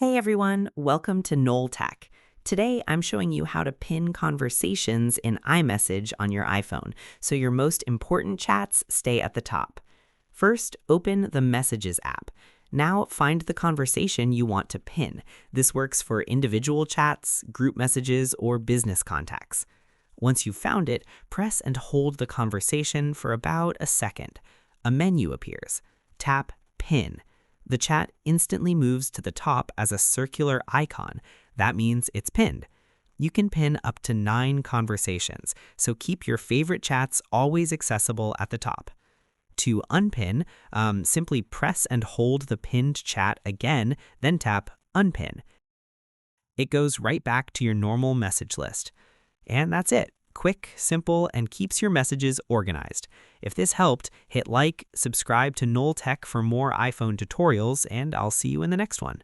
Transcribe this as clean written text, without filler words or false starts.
Hey everyone, welcome to Knoll Tech. Today I'm showing you how to pin conversations in iMessage on your iPhone so your most important chats stay at the top. First, open the Messages app. Now find the conversation you want to pin. This works for individual chats, group messages, or business contacts. Once you've found it, press and hold the conversation for about a second. A menu appears. Tap Pin. The chat instantly moves to the top as a circular icon. That means it's pinned. You can pin up to 9 conversations, so keep your favorite chats always accessible at the top. To unpin, simply press and hold the pinned chat again, then tap Unpin. It goes right back to your normal message list. And that's it. Quick, simple, and keeps your messages organized. If this helped, hit like, subscribe to Knoll Tech for more iPhone tutorials, and I'll see you in the next one.